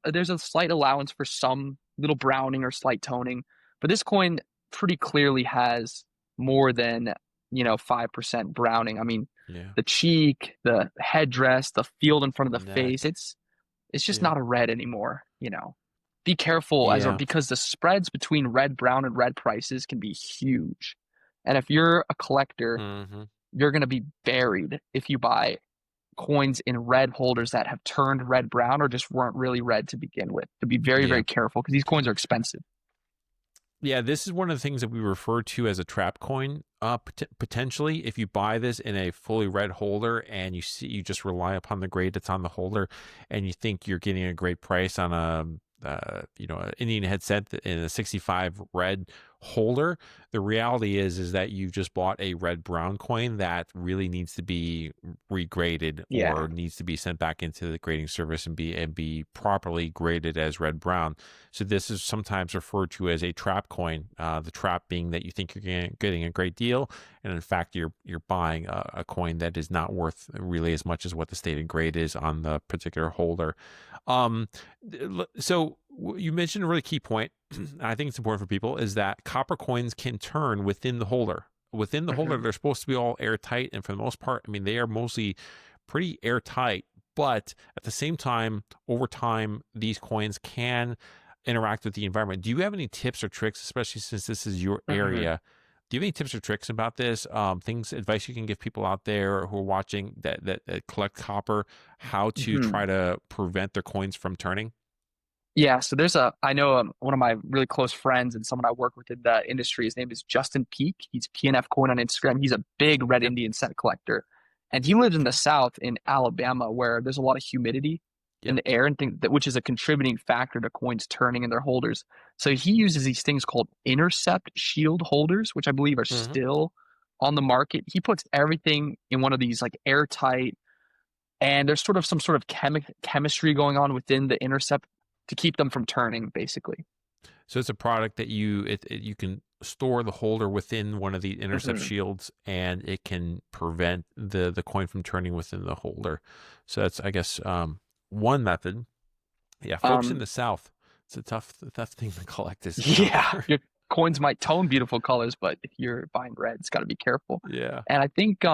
allowance for some little browning or slight toning, but this coin pretty clearly has more than 5% browning. I mean, Yeah. the cheek, the headdress, the field in front of the face, Neck. it's just Yeah. not a red anymore. Be careful Yeah. because the spreads between red, brown, and red prices can be huge. And if you're a collector, Mm-hmm. you're going to be buried if you buy coins in red holders that have turned red brown or just weren't really red to begin with. To be very, Yeah. very careful, because these coins are expensive. Yeah, this is one of the things that we refer to as a trap coin. Potentially, if you buy this in a fully red holder and you just rely upon the grade that's on the holder, and you think you're getting a great price on an Indian headset in a 65 red holder. The reality is that you just bought a red brown coin that really needs to be regraded Yeah. or needs to be sent back into the grading service and be properly graded as red brown. So this is sometimes referred to as a trap coin. The trap being that you think you're getting a great deal, and in fact you're buying a coin that is not worth really as much as what the stated grade is on the particular holder. So you mentioned a really key point. I think it's important for people is that copper coins can turn within the holder. Within the holder, Hmm. they're supposed to be all airtight, and for the most part, I mean, they are mostly pretty airtight. But at the same time, over time, these coins can interact with the environment. Do you have any tips or tricks, especially since this is your Hmm. area? Do you have any tips or tricks about this? Advice you can give people out there who are watching that collect copper, how to Hmm. try to prevent their coins from turning? Yeah, so I know one of my really close friends and someone I work with in the industry. His name is Justin Peak. He's PNF Coin on Instagram. He's a big red Yep. Indian set collector. And he lives in the South in Alabama where there's a lot of humidity in Yep. the air and things that which is a contributing factor to coins turning in their holders. So he uses these things called intercept shield holders, which I believe are Hmm. still on the market. He puts everything in one of these like airtight and there's sort of some sort of chemistry going on within the intercept to keep them from turning, basically. So it's a product that you can store the holder within one of the intercept Hmm. shields, and it can prevent the coin from turning within the holder. So that's, I guess, one method. Yeah, folks in Um, the South, it's a tough thing to collect is yeah, copper. your coins might tone beautiful colors, but if you're buying red, it's got to be careful. Yeah. And I think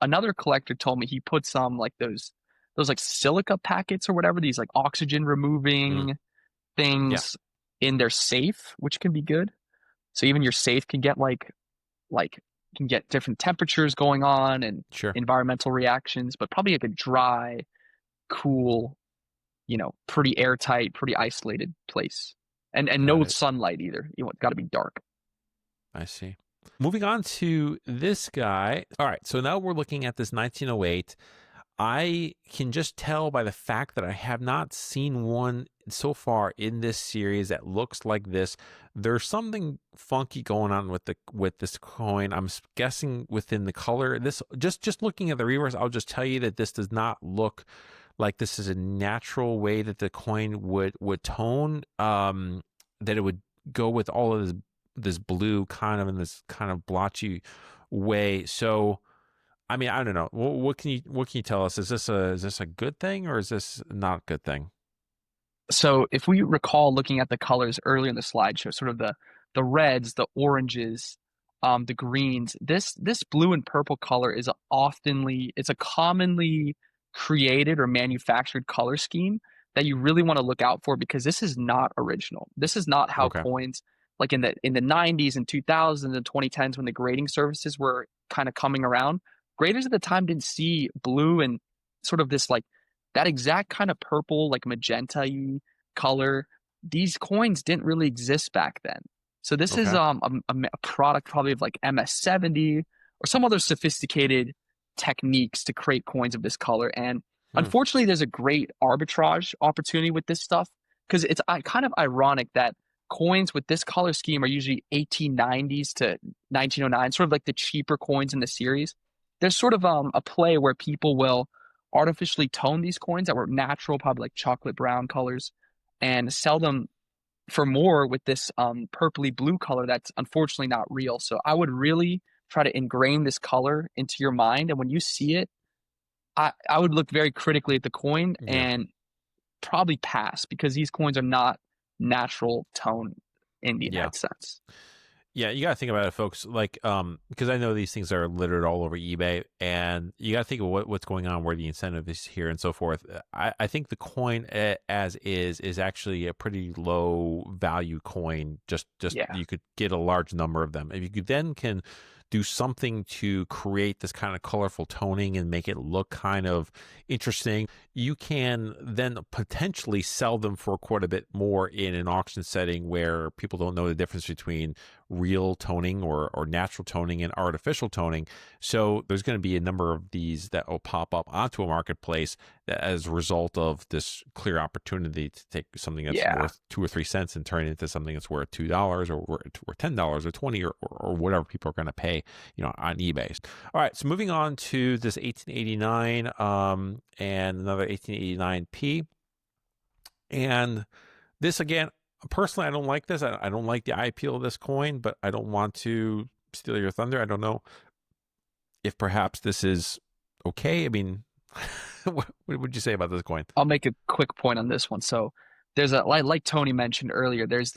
another collector told me he put some like those like silica packets or whatever, these like oxygen Mm, removing yeah. things in their safe, which can be good. So even your safe can get like can get different temperatures going on and Sure. environmental reactions, but probably like a dry, cool, pretty airtight, pretty isolated place. And Got no it. sunlight either. It's got to be dark. I see. Moving on to this guy. All right. So now we're looking at this 1908. I can just tell by the fact that I have not seen one so far in this series that looks like this. There's something funky going on with this coin. I'm guessing within the color. This just looking at the reverse, I'll just tell you that this does not look like this is a natural way that the coin would tone. That it would go with all of this blue kind of in this kind of blotchy way. So I mean, I don't know. What can you tell us? Is this a good thing or is this not a good thing? So if we recall looking at the colors earlier in the slideshow, sort of the reds, the oranges, the greens, this blue and purple color is it's a commonly created or manufactured color scheme that you really want to look out for because this is not original. This is not how Okay. coins like in the 90s and 2000s and 2010s when the grading services were kind of coming around, graders at the time didn't see blue and sort of this like that exact kind of purple, like magenta color. These coins didn't really exist back then. So this is Okay. a product probably of like MS-70 or some other sophisticated techniques to create coins of this color. And Hmm. unfortunately, there's a great arbitrage opportunity with this stuff because it's kind of ironic that coins with this color scheme are usually 1890s to 1909, sort of like the cheaper coins in the series. There's sort of a play where people will artificially tone these coins that were natural, probably like chocolate brown colors, and sell them for more with this purpley blue color that's unfortunately not real. So I would really try to ingrain this color into your mind. And when you see it, I would look very critically at the coin Yeah. and probably pass because these coins are not natural tone Indian Yeah. headsets. Yeah, you got to think about it, folks. Like, because I know these things are littered all over eBay, and you got to think of what's going on, where the incentive is here, and so forth. I think the coin as is actually a pretty low value coin. Just Yeah. you could get a large number of them. If you could then can do something to create this kind of colorful toning and make it look kind of interesting, you can then potentially sell them for quite a bit more in an auction setting where people don't know the difference between real toning or natural toning and artificial toning. So there's going to be a number of these that will pop up onto a marketplace as a result of this clear opportunity to take something that's Yeah. worth 2 or 3 cents and turn it into something that's worth $2 or $10 or 20 or whatever people are going to pay, on eBay. All right, so moving on to this 1889 and another 1889p. And this, again, personally, I don't like this. I don't like the eye appeal of this coin, but I don't want to steal your thunder. I don't know if perhaps this is okay. I mean, what would you say about this coin? I'll make a quick point on this one. So there's like Tony mentioned earlier, there's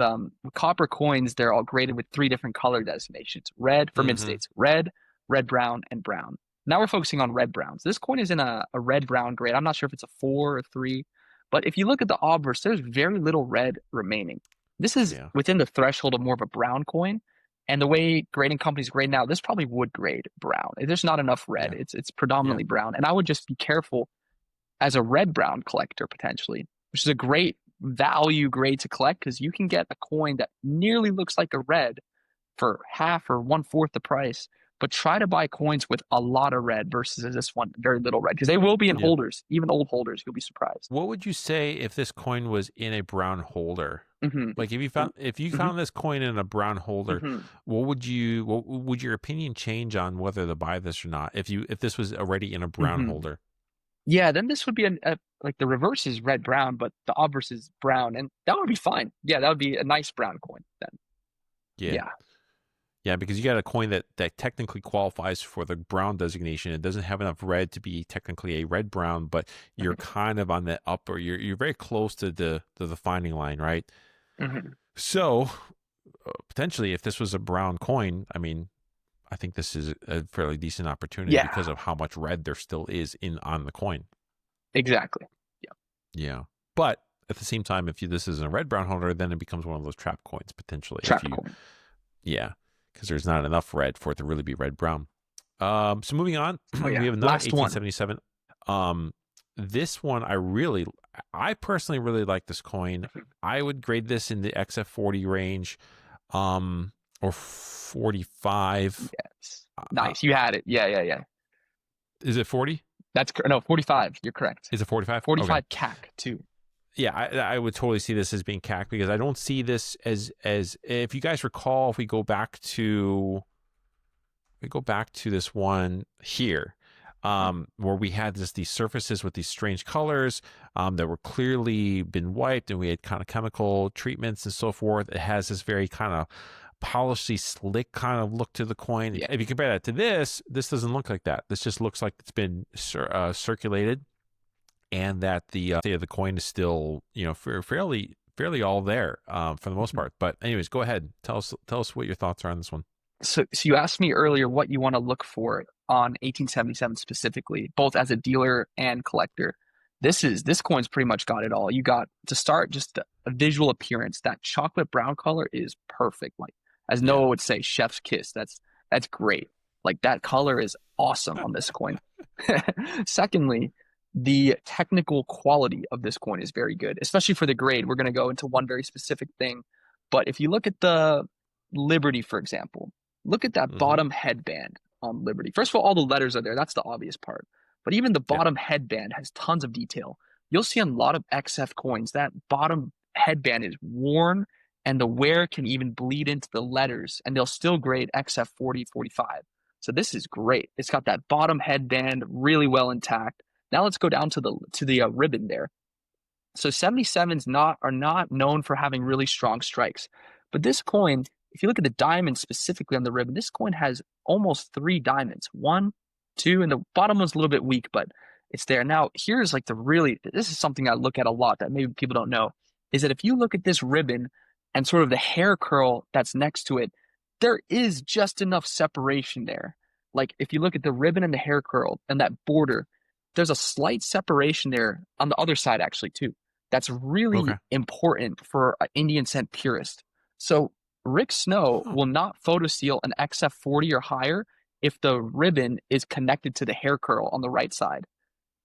copper coins. They're all graded with 3 different color designations: red for mid states, red, brown, and brown. Now we're focusing on red browns. This coin is in a red brown grade. I'm not sure if it's a 4 or 3, but if you look at the obverse, there's very little red remaining. This is within the threshold of more of a brown coin. And the way grading companies grade now, this probably would grade brown. There's not enough red. It's predominantly brown. And I would just be careful as a red-brown collector potentially, which is a great value grade to collect because you can get a coin that nearly looks like a red for half or 1/4 the price. But try to buy coins with a lot of red versus this one, very little red, because they will be in holders, even old holders. You'll be surprised. What would you say if this coin was in a brown holder? Like if you found this coin in a brown holder, what would your opinion change on whether to buy this or not? If this was already in a brown holder? Yeah, then this would be like the reverse is red brown, but the obverse is brown, and that would be fine. Yeah, that would be a nice brown coin then. Yeah. Yeah, because you got a coin that technically qualifies for the brown designation. It doesn't have enough red to be technically a red brown, but you're kind of on the upper. You're very close to the defining line, right? So potentially, if this was a brown coin, I mean, I think this is a fairly decent opportunity because of how much red there still is on the coin. Exactly. Yeah. But at the same time, if this is a red brown holder, then it becomes one of those trap coins potentially. Coin. Yeah. Because there's not enough red for it to really be red brown. So moving on, we have another 1877. This one I personally really like this coin. I would grade this in the XF40 range, or 45. Yes, nice. You had it. Yeah. Is it 40? No, 45. You're correct. Is it 45? 45 okay. CAC too. Yeah, I would totally see this as being CAC because I don't see this as if you guys recall, if we go back to this one here, where we had these surfaces with these strange colors that were clearly been wiped, and we had kind of chemical treatments and so forth. It has this very kind of polishy, slick kind of look to the coin. If you compare that to this doesn't look like that. This just looks like it's been circulated. And that the coin is still, fairly all there for the most part. But anyways, go ahead. Tell us what your thoughts are on this one. So you asked me earlier what you want to look for on 1877 specifically, both as a dealer and collector. This coin's pretty much got it all. You got to start just a visual appearance. That chocolate brown color is perfect. Like as Noah would say, chef's kiss. That's great. Like that color is awesome on this coin. Secondly, the technical quality of this coin is very good, especially for the grade. We're going to go into one very specific thing. But if you look at the Liberty, for example, look at that bottom headband on Liberty. First of all the letters are there. That's the obvious part. But even the bottom headband has tons of detail. You'll see on a lot of XF coins, that bottom headband is worn and the wear can even bleed into the letters and they'll still grade XF 40, 45. So this is great. It's got that bottom headband really well intact. Now let's go down to the ribbon there. So 77s are not known for having really strong strikes. But this coin, if you look at the diamonds specifically on the ribbon, this coin has almost 3 diamonds. 1, 2, and the bottom one's a little bit weak, but it's there. Now, here's like this is something I look at a lot that maybe people don't know, is that if you look at this ribbon and sort of the hair curl that's next to it, there is just enough separation there. Like if you look at the ribbon and the hair curl and that border, there's a slight separation there on the other side actually too. That's really important for an Indian scent purist. So Rick Snow will not photo seal an XF40 or higher if the ribbon is connected to the hair curl on the right side.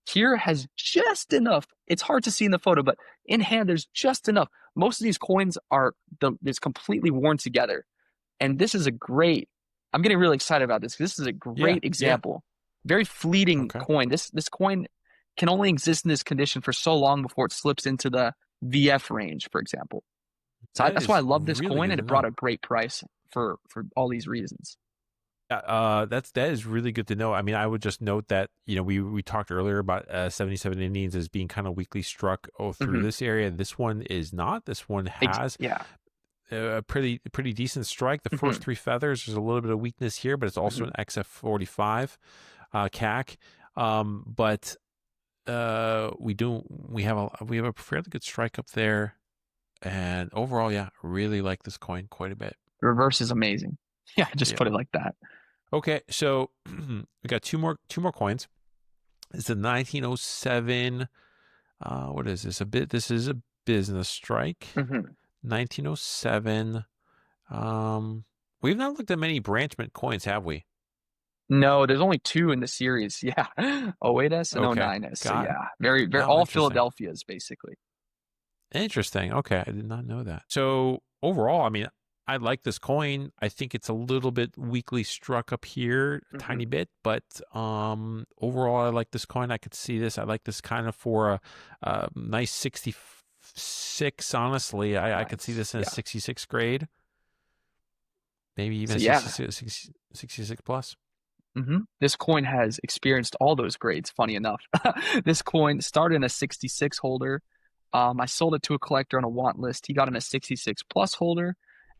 Here has just enough. It's hard to see in the photo, but in hand, there's just enough. Most of these coins it's completely worn together. And this is a great, I'm getting really excited about this, because this is a Yeah. great Yeah. example. Very fleeting Okay. coin. This coin can only exist in this condition for so long before it slips into the VF range, for example. So That that's why I is love this really coin, good and to it brought know. a great price for all these reasons. That is really good to know. I mean, I would just note that, we talked earlier about 77 Indians as being kind of weakly struck through Hmm. this area. This one is not. This one has Yeah. a pretty decent strike. The Hmm. first three feathers, there's a little bit of weakness here, but it's also Hmm. an XF45 CAC. But we have a fairly good strike up there, and overall, yeah, really like this coin quite a bit. Reverse is amazing. Yeah, just Yeah. put it like that. Okay, so we got two more coins. It's a 1907. What is this? This is a business strike. Hmm. 1907. We've not looked at many Branchment coins, have we? No, there's only two in the series. Yeah. 08S and Okay, 09S. So got it. yeah, very, very, Oh, all interesting. Philadelphia's basically. Interesting. Okay, I did not know that. So overall, I mean, I like this coin. I think it's a little bit weakly struck up here, a tiny Hmm. bit, but overall, I like this coin. I could see this. I like this kind of for a nice 66. Honestly, I could see Nice. this in a Yeah. 66 grade, maybe So even yeah, 66 plus. this coin has experienced all those grades. Funny enough, this coin started in a 66 holder. I sold it to a collector on a want list. He got in a 66 plus holder,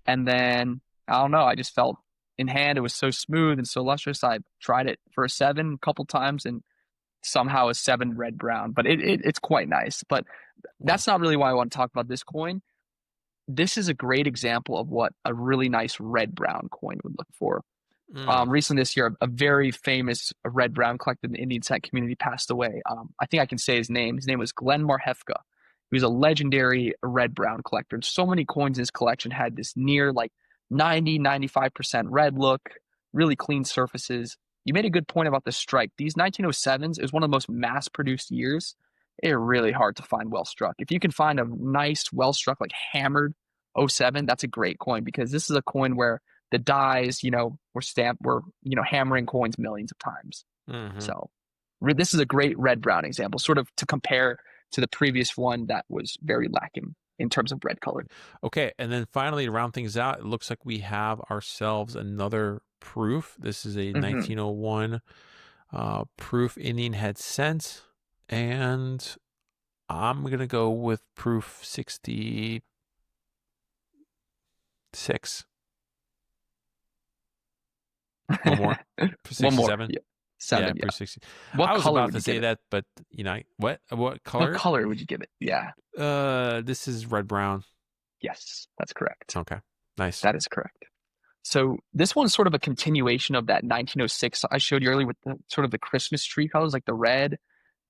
and then I don't know. I just felt in hand it was so smooth and so lustrous. I tried it for a 7 a couple times, and somehow a 7 red brown. But it's quite nice. But Wow. that's not really why I want to talk about this coin. This is a great example of what a really nice red brown coin would look for. Mm, Recently this year, a very famous red brown collector in the Indian set community passed away. I think I can say his name. His name was Glenn Marhefka. He was a legendary red brown collector. And so many coins in his collection had this near like 90-95% red look, really clean surfaces. You made a good point about the strike. These 1907s is one of the most mass produced years. They're really hard to find well struck. If you can find a nice, well struck, like hammered '07, that's a great coin, because this is a coin where the dies, were hammering coins millions of times. hmm So this is a great red brown example, sort of to compare to the previous one that was very lacking in terms of red color. Okay, and then finally, to round things out, it looks like we have ourselves another proof. This is a Hmm. 1901 proof Indian head cent, and I'm gonna go with proof 66. One more, One more. 67. Yeah. Yeah, 7. Yeah. proof 60. What I was color about would to you give say it? that, but what What color? color would you give it? Yeah. This is red brown. Yes, that's correct. Okay, nice. That is correct. So this one's sort of a continuation of that 1906 I showed you earlier, with the sort of the Christmas tree colors, like the red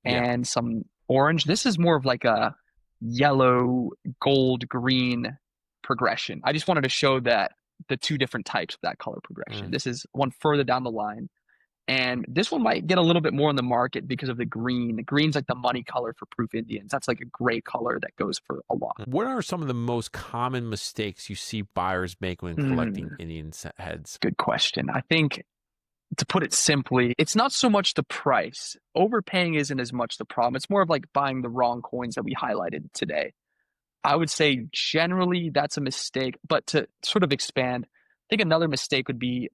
Yeah. and some orange. This is more of like a yellow, gold, green progression. I just wanted to show that the two different types of that color progression. Mm. This is one further down the line. And this one might get a little bit more in the market because of the green. The green's like the money color for Proof Indians. That's like a great color that goes for a lot. What are some of the most common mistakes you see buyers make when collecting Indian heads? Good question. I think, to put it simply, it's not so much the price. Overpaying isn't as much the problem. It's more of like buying the wrong coins that we highlighted today. I would say generally that's a mistake, but to sort of expand, I think another mistake would be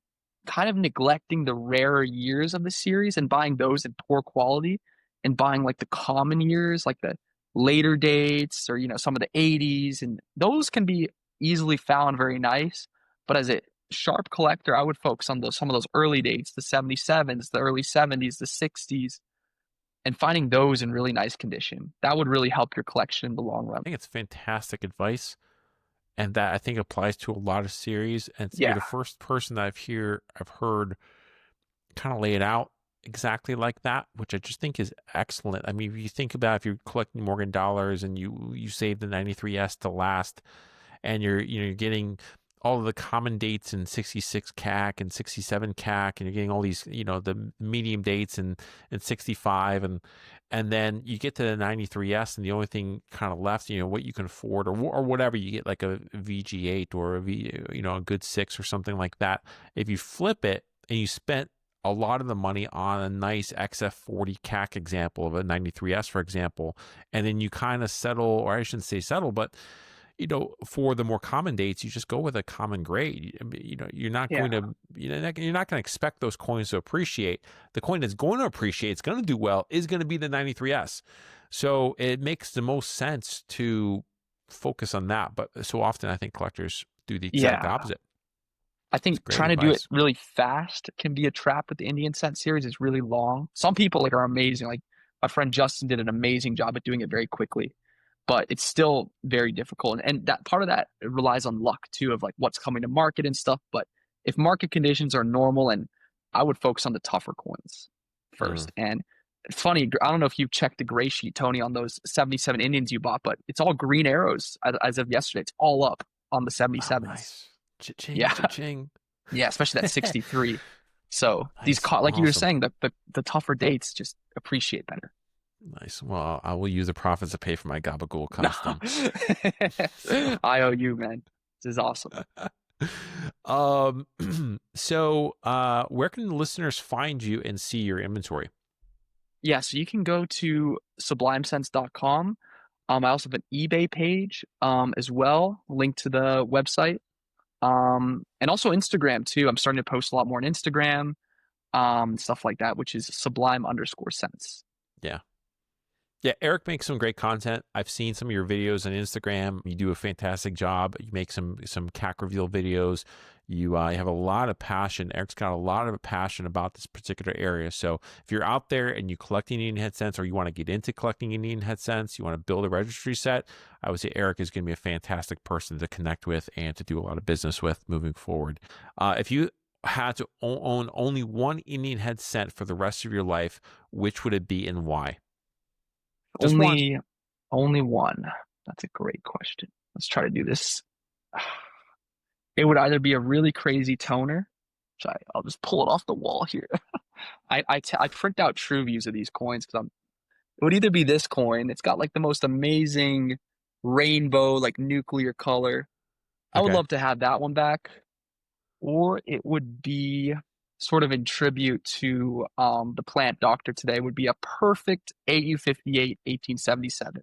kind of neglecting the rarer years of the series and buying those in poor quality, and buying like the common years, like the later dates, or some of the 80s, and those can be easily found very nice. But as a sharp collector, I would focus on some of those early dates, the 77s, the early 70s, the 60s, and finding those in really nice condition. That would really help your collection in the long run. I think it's fantastic advice, and that I think applies to a lot of series. And you're Yeah. the first person that I've heard kind of lay it out exactly like that, which I just think is excellent. I mean, if you think about, if you're collecting Morgan dollars and you save the 93S to last, and you're getting all of the common dates in 66 CAC and 67 CAC, and you're getting all these, the medium dates and 65, and then you get to the 93S, and the only thing kind of left, what you can afford, or whatever, you get like a VG8 or a good 6 or something like that. If you flip it and you spent a lot of the money on a nice XF40 CAC example of a 93S, for example, and then you kind of settle, or I shouldn't say settle, but for the more common dates, you just go with a common grade. You're not going to, you're not going to expect those coins to appreciate. The coin that's going to appreciate, it's going to do well, is going to be the 93S. So it makes the most sense to focus on that. But so often, I think collectors do the exact opposite. I think trying to do it really fast can be a trap with the Indian Cent series. It's really long. Some people are amazing. Like my friend Justin did an amazing job at doing it very quickly. But it's still very difficult. And that part of that relies on luck too, of like what's coming to market and stuff. But if market conditions are normal, and I would focus on the tougher coins first. And it's funny, I don't know if you checked the gray sheet, Tony, on those 77 Indians you bought, but it's all green arrows as of yesterday. It's all up on the 77s. Oh, nice. Cha-ching, cha-ching. Yeah, especially that 63. So nice. These, like you were saying, the tougher dates just appreciate better. Nice. Well, I will use the profits to pay for my Gabagool custom. I owe you, man. This is awesome. So where can the listeners find you and see your inventory? Yeah, so you can go to sublimesense.com. I also have an eBay page as well, linked to the website. And also Instagram too. I'm starting to post a lot more on Instagram, stuff like that, which is sublime_sense. Yeah. Yeah, Eric makes some great content. I've seen some of your videos on Instagram. You do a fantastic job. You make some CAC reveal videos. You have a lot of passion. Eric's got a lot of passion about this particular area. So if you're out there and you collect Indian head cents, or you want to get into collecting Indian head cents, you want to build a registry set, I would say Eric is going to be a fantastic person to connect with and to do a lot of business with moving forward. If you had to own only one Indian head cent for the rest of your life, which would it be and why? Only one. That's a great question. Let's try to do this. It would either be a really crazy toner, which I'll just pull it off the wall here. I print out true views of these coins because it would either be this coin. It's got like the most amazing rainbow, like nuclear color. I would love to have that one back. Or it would be sort of in tribute to the plant doctor today, would be a perfect AU58 1877,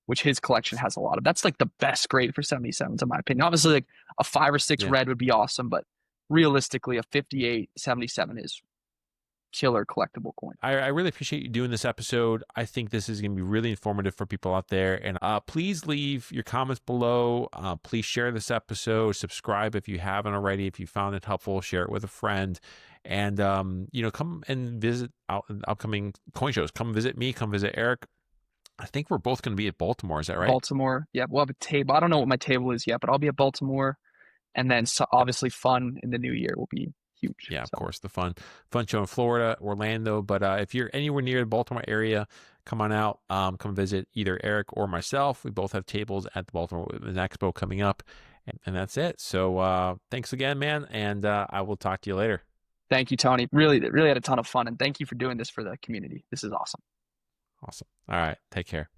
which his collection has a lot of. That's like the best grade for 77s in my opinion. Obviously, like a 5 or 6 red would be awesome, but realistically, a 5877 is killer collectible coin. I really appreciate you doing this episode. I think this is going to be really informative for people out there. And please leave your comments below. Please share this episode. Subscribe if you haven't already. If you found it helpful, share it with a friend. And, come and visit upcoming coin shows. Come visit me. Come visit Eric. I think we're both going to be at Baltimore. Is that right? Baltimore. Yeah, we'll have a table. I don't know what my table is yet, but I'll be at Baltimore. And then obviously fun in the new year will be huge. Yeah, of course, the fun show in Florida, Orlando. But if you're anywhere near the Baltimore area, come on out. Come visit either Eric or myself. We both have tables at the Baltimore Women's Expo coming up, and that's it. So thanks again, man, and I will talk to you later. Thank you, Tony. Really had a ton of fun, and thank you for doing this for the community. This is awesome. Awesome. All right, take care.